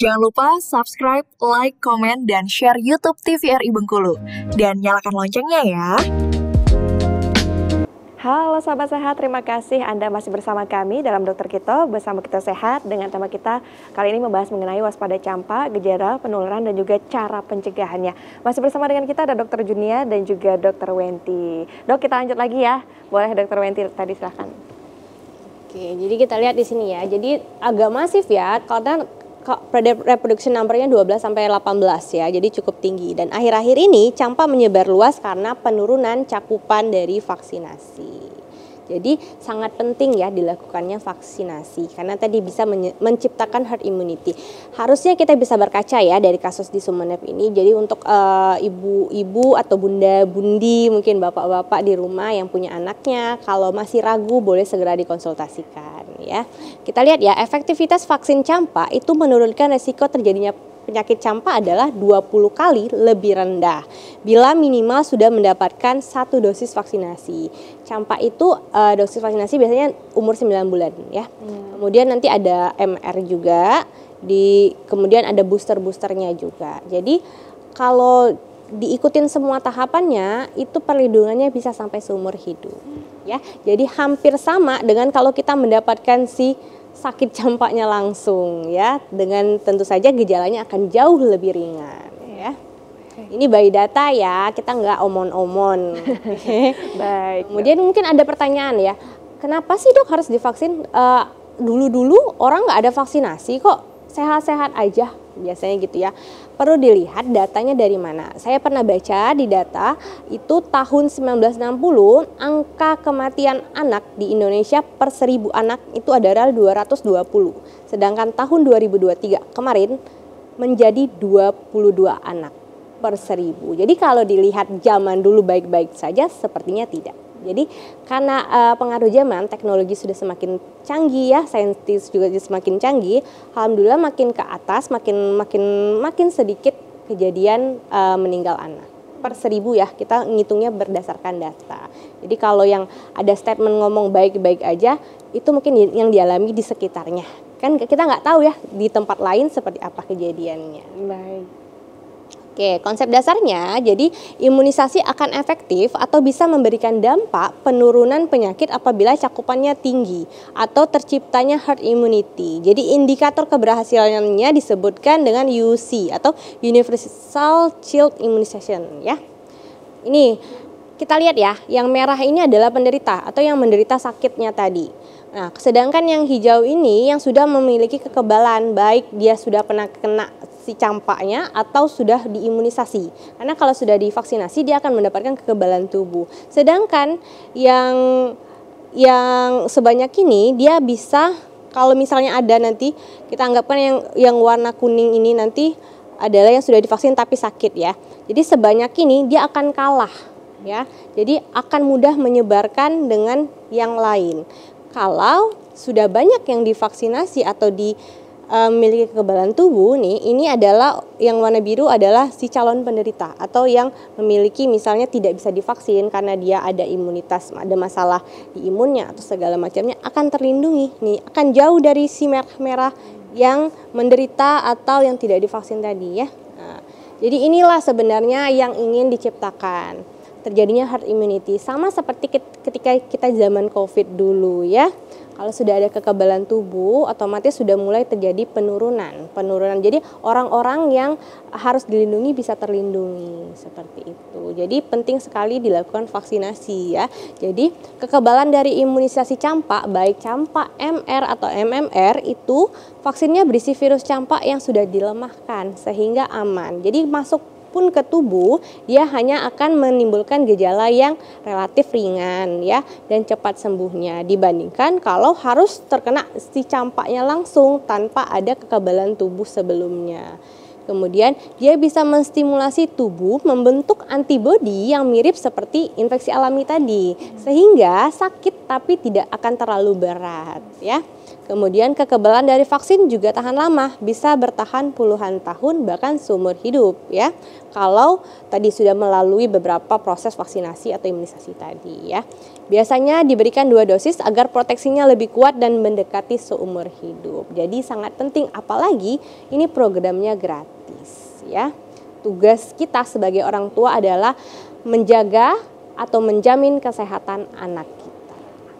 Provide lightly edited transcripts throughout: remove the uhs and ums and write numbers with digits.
Jangan lupa subscribe, like, komen, dan share YouTube TVRI Bengkulu. Dan nyalakan loncengnya ya. Halo sahabat sehat, terima kasih Anda masih bersama kami dalam Dokter Kito, bersama Kita Sehat dengan tema kita kali ini membahas mengenai waspada campak, gejala, penularan, dan juga cara pencegahannya. Masih bersama dengan kita ada Dokter Junia dan juga Dokter Wenti. Dok, kita lanjut lagi ya. Boleh Dokter Wenti tadi silahkan. Oke, jadi kita lihat di sini ya. Jadi agak masif ya, karena reproduction number-nya 12 sampai 18 ya. Jadi cukup tinggi dan akhir-akhir ini campak menyebar luas karena penurunan cakupan dari vaksinasi. Jadi sangat penting ya dilakukannya vaksinasi karena tadi bisa menciptakan herd immunity. Harusnya kita bisa berkaca ya dari kasus di Sumeneb ini. Jadi untuk ibu-ibu atau bunda-bundi, mungkin bapak-bapak di rumah yang punya anaknya, kalau masih ragu boleh segera dikonsultasikan ya. Kita lihat ya, efektivitas vaksin campak itu menurunkan resiko terjadinya penyakit campak adalah 20 kali lebih rendah bila minimal sudah mendapatkan 1 dosis vaksinasi. Campak itu dosis vaksinasi biasanya umur 9 bulan ya. Kemudian nanti ada MR juga, kemudian ada booster-boosternya juga. Jadi kalau diikutin semua tahapannya itu perlindungannya bisa sampai seumur hidup ya. Jadi hampir sama dengan kalau kita mendapatkan sakit campaknya langsung ya, dengan tentu saja gejalanya akan jauh lebih ringan ya. Ini by data ya, kita nggak omon-omon. Baik. Kemudian mungkin ada pertanyaan ya, kenapa sih dok harus divaksin? Dulu-dulu orang nggak ada vaksinasi kok, sehat-sehat aja biasanya gitu ya. Perlu dilihat datanya dari mana. Saya pernah baca di data itu tahun 1960 angka kematian anak di Indonesia per 1000 anak itu adalah 220. Sedangkan tahun 2023 kemarin menjadi 22 anak per 1000. Jadi kalau dilihat zaman dulu baik-baik saja, sepertinya tidak. Jadi karena pengaruh zaman, teknologi sudah semakin canggih ya, saintis juga semakin canggih. Alhamdulillah makin ke atas, makin sedikit kejadian meninggal anak per 1000 ya. Kita ngitungnya berdasarkan data. Jadi kalau yang ada statement ngomong baik-baik aja, itu mungkin yang dialami di sekitarnya. Kan kita nggak tahu ya di tempat lain seperti apa kejadiannya. Baik. Oke, konsep dasarnya jadi imunisasi akan efektif atau bisa memberikan dampak penurunan penyakit apabila cakupannya tinggi atau terciptanya herd immunity. Jadi indikator keberhasilannya disebutkan dengan UC atau Universal Child Immunization ya. Ini kita lihat ya, yang merah ini adalah penderita atau yang menderita sakitnya tadi. Nah, sedangkan yang hijau ini yang sudah memiliki kekebalan, baik dia sudah pernah kena si campaknya atau sudah diimunisasi. Karena kalau sudah divaksinasi dia akan mendapatkan kekebalan tubuh. Sedangkan yang sebanyak ini dia bisa, kalau misalnya ada nanti kita anggapkan yang warna kuning ini nanti adalah yang sudah divaksin tapi sakit ya. Jadi sebanyak ini dia akan kalah ya. Jadi akan mudah menyebarkan dengan yang lain. Kalau sudah banyak yang divaksinasi atau memiliki kekebalan tubuh nih, ini adalah yang warna biru adalah si calon penderita atau yang memiliki misalnya tidak bisa divaksin karena dia ada imunitas, ada masalah di imunnya atau segala macamnya, akan terlindungi nih, akan jauh dari si merah-merah yang menderita atau yang tidak divaksin tadi ya. Nah, jadi inilah sebenarnya yang ingin diciptakan, terjadinya herd immunity, sama seperti ketika kita zaman COVID dulu ya. Kalau sudah ada kekebalan tubuh, otomatis sudah mulai terjadi penurunan. Jadi orang-orang yang harus dilindungi bisa terlindungi seperti itu. Jadi penting sekali dilakukan vaksinasi ya. Jadi kekebalan dari imunisasi campak, baik campak MR atau MMR itu vaksinnya berisi virus campak yang sudah dilemahkan sehingga aman. Jadi masuk pun ke tubuh, dia hanya akan menimbulkan gejala yang relatif ringan ya dan cepat sembuhnya dibandingkan kalau harus terkena si campaknya langsung tanpa ada kekebalan tubuh sebelumnya. Kemudian dia bisa menstimulasi tubuh membentuk antibodi yang mirip seperti infeksi alami tadi sehingga sakit tapi tidak akan terlalu berat ya. Kemudian kekebalan dari vaksin juga tahan lama, bisa bertahan puluhan tahun bahkan seumur hidup ya. Kalau tadi sudah melalui beberapa proses vaksinasi atau imunisasi tadi ya. Biasanya diberikan 2 dosis agar proteksinya lebih kuat dan mendekati seumur hidup. Jadi sangat penting, apalagi ini programnya gratis ya. Tugas kita sebagai orang tua adalah menjaga atau menjamin kesehatan anak kita.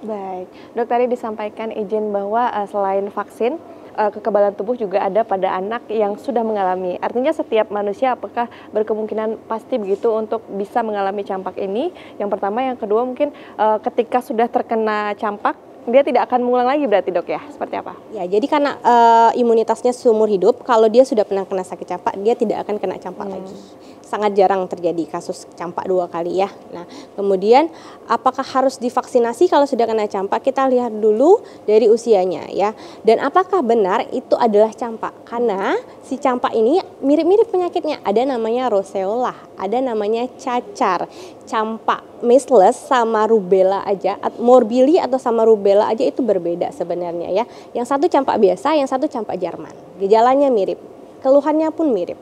Baik, dok, tadi disampaikan izin bahwa selain vaksin, kekebalan tubuh juga ada pada anak yang sudah mengalami. Artinya setiap manusia apakah berkemungkinan pasti begitu untuk bisa mengalami campak ini? Yang pertama, yang kedua mungkin ketika sudah terkena campak, dia tidak akan mengulang lagi berarti dok ya? Seperti apa? Ya, jadi karena imunitasnya seumur hidup, kalau dia sudah pernah kena sakit campak, dia tidak akan kena campak lagi. Sangat jarang terjadi kasus campak 2 kali ya. Nah, kemudian apakah harus divaksinasi kalau sudah kena campak? Kita lihat dulu dari usianya ya. Dan apakah benar itu adalah campak? Karena si campak ini mirip-mirip penyakitnya. Ada namanya roseola, ada namanya cacar. Campak measles sama rubella aja, morbili atau sama rubella aja itu berbeda sebenarnya ya. Yang satu campak biasa, yang satu campak Jerman. Gejalanya mirip, keluhannya pun mirip.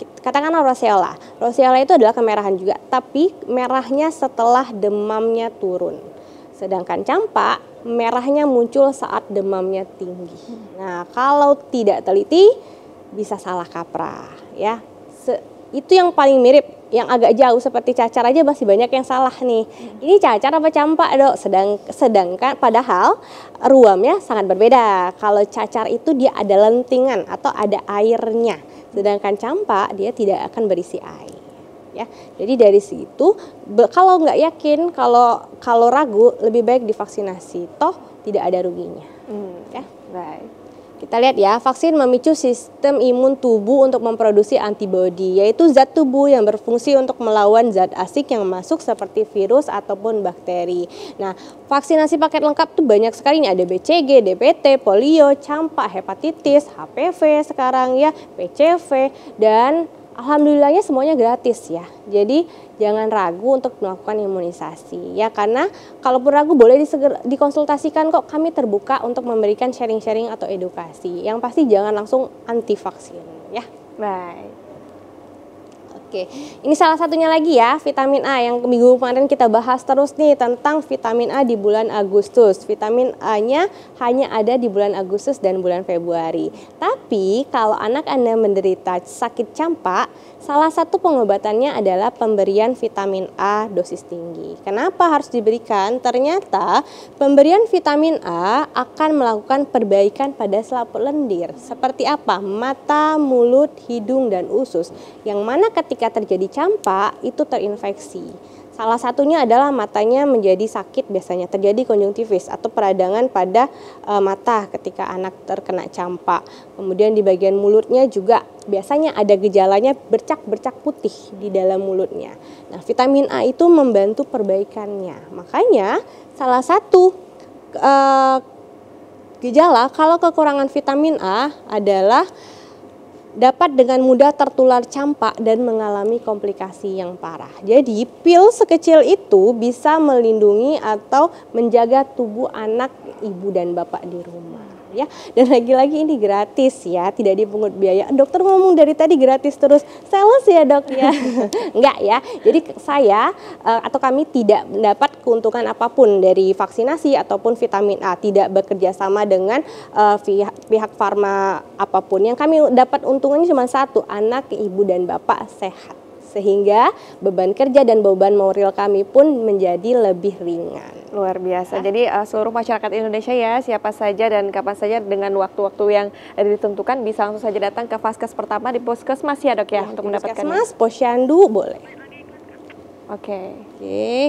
Katakanlah roseola. Roseola itu adalah kemerahan juga, tapi merahnya setelah demamnya turun. Sedangkan campak, merahnya muncul saat demamnya tinggi. Nah, kalau tidak teliti bisa salah kaprah ya. Itu yang paling mirip, yang agak jauh seperti cacar aja masih banyak yang salah nih. Ini cacar apa campak dok? Sedangkan padahal ruamnya sangat berbeda. Kalau cacar itu dia ada lentingan atau ada airnya. Sedangkan campak dia tidak akan berisi air. Ya, jadi dari situ kalau nggak yakin, kalau ragu lebih baik divaksinasi. Toh tidak ada ruginya. Ya, baik. Kita lihat ya, vaksin memicu sistem imun tubuh untuk memproduksi antibodi, yaitu zat tubuh yang berfungsi untuk melawan zat asing yang masuk seperti virus ataupun bakteri. Nah, vaksinasi paket lengkap tuh banyak sekali nih, ada BCG, DPT, polio, campak, hepatitis, HPV sekarang ya, PCV, dan alhamdulillahnya semuanya gratis ya. Jadi jangan ragu untuk melakukan imunisasi ya, karena kalaupun ragu boleh dikonsultasikan kok, kami terbuka untuk memberikan sharing-sharing atau edukasi. Yang pasti jangan langsung anti vaksin ya. Baik. Oke, ini salah satunya lagi ya, vitamin A yang minggu kemarin kita bahas terus nih tentang vitamin A di bulan Agustus. Vitamin A-nya hanya ada di bulan Agustus dan bulan Februari. Tapi kalau anak Anda menderita sakit campak, salah satu pengobatannya adalah pemberian vitamin A dosis tinggi. Kenapa harus diberikan? Ternyata pemberian vitamin A akan melakukan perbaikan pada selaput lendir. Seperti apa? Mata, mulut, hidung, dan usus. Yang mana ketika terjadi campak itu terinfeksi. Salah satunya adalah matanya menjadi sakit, biasanya terjadi konjungtivis atau peradangan pada mata ketika anak terkena campak. Kemudian di bagian mulutnya juga biasanya ada gejalanya bercak-bercak putih di dalam mulutnya. Nah, vitamin A itu membantu perbaikannya. Makanya salah satu gejala kalau kekurangan vitamin A adalah dapat dengan mudah tertular campak dan mengalami komplikasi yang parah. Jadi pil sekecil itu bisa melindungi atau menjaga tubuh anak, ibu dan bapak di rumah ya. Dan lagi-lagi ini gratis ya, tidak dipungut biaya. Dokter ngomong dari tadi gratis terus, sales ya dok ya. Enggak ya. Jadi saya atau kami tidak mendapat keuntungan apapun dari vaksinasi ataupun vitamin A, tidak bekerja sama dengan pihak farma apapun. Yang kami dapat untungannya cuma satu, anak, ibu dan bapak sehat. Sehingga beban kerja dan beban moral kami pun menjadi lebih ringan. Luar biasa. Jadi seluruh masyarakat Indonesia ya, siapa saja dan kapan saja dengan waktu-waktu yang ditentukan bisa langsung saja datang ke Vaskes pertama di Puskesmas ya dok ya, untuk mendapatkan. Puskesmas, Posyandu boleh. Oke,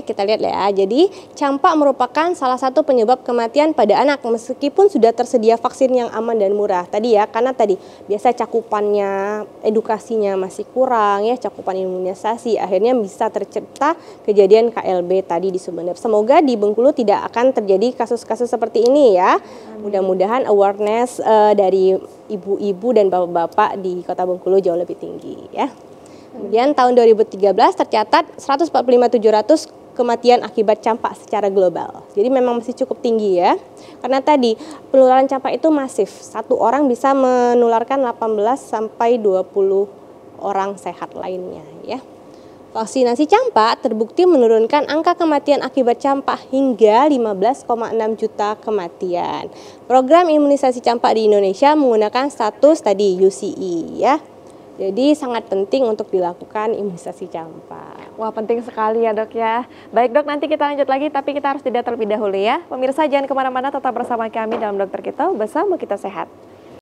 kita lihat ya. Jadi campak merupakan salah satu penyebab kematian pada anak meskipun sudah tersedia vaksin yang aman dan murah. Tadi ya, karena tadi biasa cakupannya, edukasinya masih kurang ya, cakupan imunisasi, akhirnya bisa tercipta kejadian KLB tadi di Sumeneb. Semoga di Bengkulu tidak akan terjadi kasus-kasus seperti ini ya. Mudah-mudahan awareness dari ibu-ibu dan bapak-bapak di Kota Bengkulu jauh lebih tinggi ya. Kemudian tahun 2013 tercatat 145.700 kematian akibat campak secara global. Jadi memang masih cukup tinggi ya. Karena tadi penularan campak itu masif. Satu orang bisa menularkan 18 sampai 20 orang sehat lainnya ya. Vaksinasi campak terbukti menurunkan angka kematian akibat campak hingga 15,6 juta kematian. Program imunisasi campak di Indonesia menggunakan status tadi UCI ya. Jadi sangat penting untuk dilakukan imunisasi campak. Wah, penting sekali ya dok ya. Baik dok, nanti kita lanjut lagi tapi kita harus jeda terlebih dahulu ya. Pemirsa jangan kemana-mana, tetap bersama kami dalam Dokter Kita Bersama Kita Sehat.